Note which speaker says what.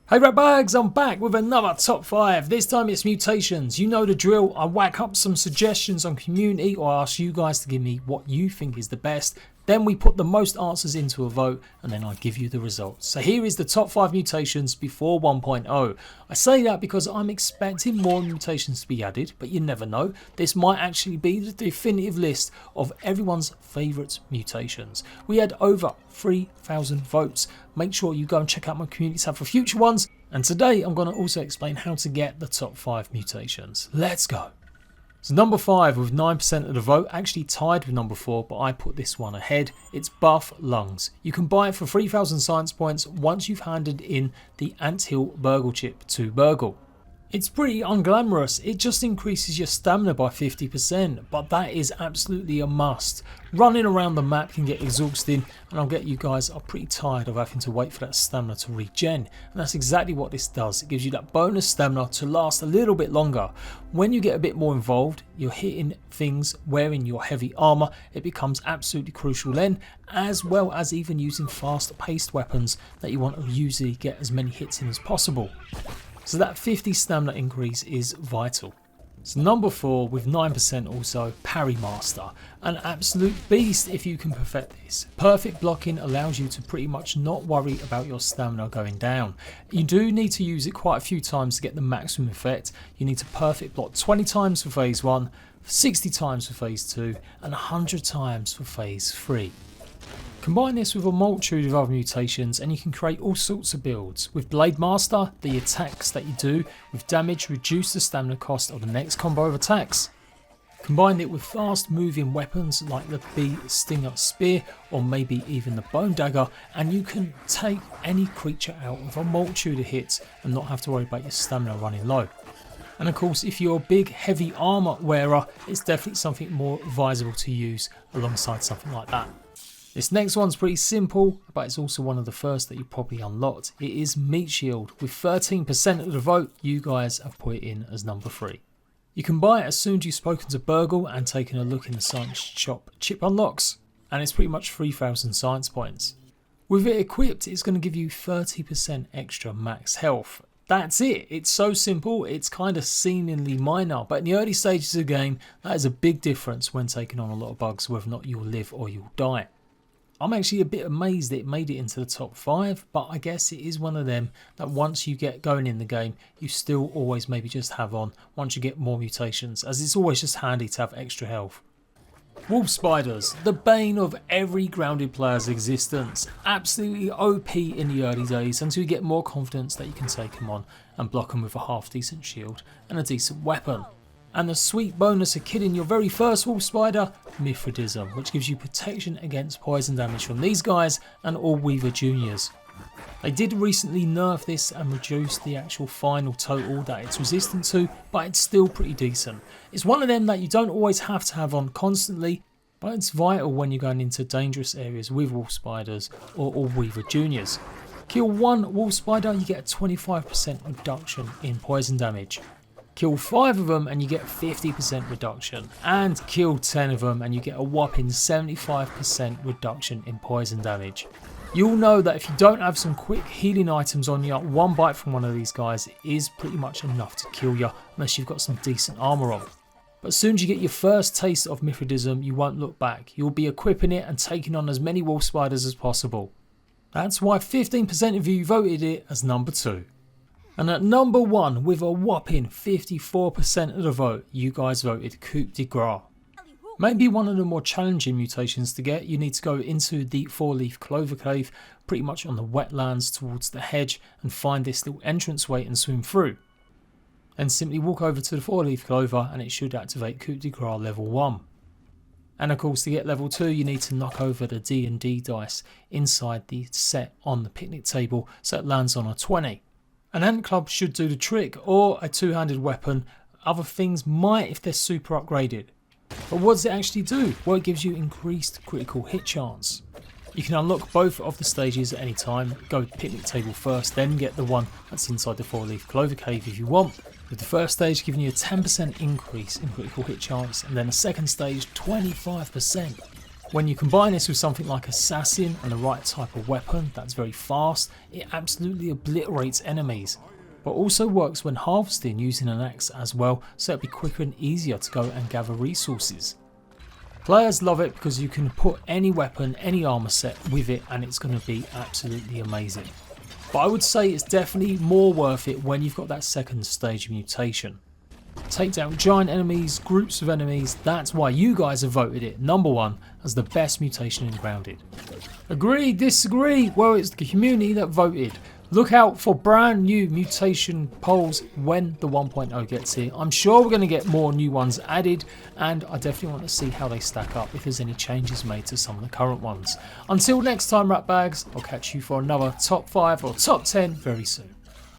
Speaker 1: Hey ratbags, I'm back with another top 5. This time it's Mutations. You know the drill. I whack up some suggestions on community or ask you guys to give me what you think is the best. Then we put the most answers into a vote and then I give you the results. So here is the top 5 mutations before 1.0. I say that because I'm expecting more mutations to be added, but you never know. This might actually be the definitive list of everyone's favourite mutations. We had over 3,000 votes. Make sure you go and check out my community tab for future ones. And today I'm going to also explain how to get the top 5 mutations. Let's go. So number 5 with 9% of the vote, actually tied with number 4, but I put this one ahead. It's Buff Lungs. You can buy it for 3,000 science points once you've handed in the Anthill Burgle chip to Burgle. It's pretty unglamorous, it just increases your stamina by 50%, but that is absolutely a must. Running around the map can get exhausting, and I'll get you guys are pretty tired of having to wait for that stamina to regen, and that's exactly what this does. It gives you that bonus stamina to last a little bit longer. When you get a bit more involved, you're hitting things wearing your heavy armour, it becomes absolutely crucial then, as well as even using fast paced weapons that you want to usually get as many hits in as possible. So that 50 stamina increase is vital. So number 4 with 9% also, PARRY Master. An absolute beast if you can perfect this. Perfect blocking allows you to pretty much not worry about your stamina going down. You do need to use it quite a few times to get the maximum effect. You need to perfect block 20 times for phase 1, 60 times for phase 2 and 100 times for phase 3. Combine this with a multitude of other mutations and you can create all sorts of builds. With Blade Master, the attacks that you do with damage reduce the stamina cost of the next combo of attacks. Combine it with fast moving weapons like the Bee Stinger Spear or maybe even the Bone Dagger, and you can take any creature out with a multitude of hits and not have to worry about your stamina running low. And of course, if you're a big heavy armour wearer, it's definitely something more advisable to use alongside something like that. This next one's pretty simple, but it's also one of the first that you probably unlocked. It is Meat Shield. With 13% of the vote, you guys have put it in as number 3. You can buy it as soon as you've spoken to Burgle and taken a look in the science shop chip unlocks, and it's pretty much 3,000 science points. With it equipped, it's going to give you 30% extra max health. That's it. It's so simple, it's kind of seemingly minor, but in the early stages of the game, that is a big difference when taking on a lot of bugs, whether or not you'll live or you'll die. I'm actually a bit amazed that it made it into the top 5, but I guess it is one of them that once you get going in the game, you still always maybe just have on once you get more mutations, as it's always just handy to have extra health. Wolf Spiders, the bane of every grounded player's existence. Absolutely OP in the early days until you get more confidence that you can take them on and block them with a half decent shield and a decent weapon. And the sweet bonus of killing your very first wolf spider, MITHRIDATISM, which gives you protection against poison damage from these guys and all Weaver Juniors. They did recently nerf this and reduce the actual final total that it's resistant to, but it's still pretty decent. It's one of them that you don't always have to have on constantly, but it's vital when you're going into dangerous areas with wolf spiders or all Weaver Juniors. Kill one wolf spider, you get a 25% reduction in poison damage. Kill 5 of them and you get 50% reduction, and kill 10 of them and you get a whopping 75% reduction in poison damage. You'll know that if you don't have some quick healing items on you, one bite from one of these guys is pretty much enough to kill you unless you've got some decent armour on. But as soon as you get your first taste of MITHRIDATISM, you won't look back. You'll be equipping it and taking on as many wolf spiders as possible. That's why 15% of you voted it as number 2. And at number 1, with a whopping 54% of the vote, you guys voted COUP de Gras. Maybe one of the more challenging mutations to get. You need to go into the 4-leaf clover cave, pretty much on the wetlands towards the hedge, and find this little entranceway and swim through. Then simply walk over to the 4-leaf clover and it should activate COUP de Gras level 1. And of course, to get level 2, you need to knock over the D&D dice inside the set on the picnic table so it lands on a 20. An ant club should do the trick, or a 2-handed weapon. Other things might if they're super upgraded. But what does it actually do? Well, it gives you increased critical hit chance. You can unlock both of the stages at any time. Go picnic table first, then get the one that's inside the 4-leaf clover cave if you want. With the first stage giving you a 10% increase in critical hit chance, and then the second stage 25%. When you combine this with something like Assassin and the right type of weapon that's very fast, it absolutely obliterates enemies. But also works when harvesting using an axe as well, so it'll be quicker and easier to go and gather resources. Players love it because you can put any weapon, any armor set with it and it's going to be absolutely amazing. But I would say it's definitely more worth it when you've got that second stage of mutation. Take down giant enemies, groups of enemies, that's why you guys have voted it #1 as the best mutation in Grounded. Agree, disagree? Well, it's the community that voted. Look out for brand new mutation polls when the 1.0 gets here. I'm sure we're going to get more new ones added, and I definitely want to see how they stack up if there's any changes made to some of the current ones. Until next time, Ratbags, I'll catch you for another top 5 or top 10 very soon.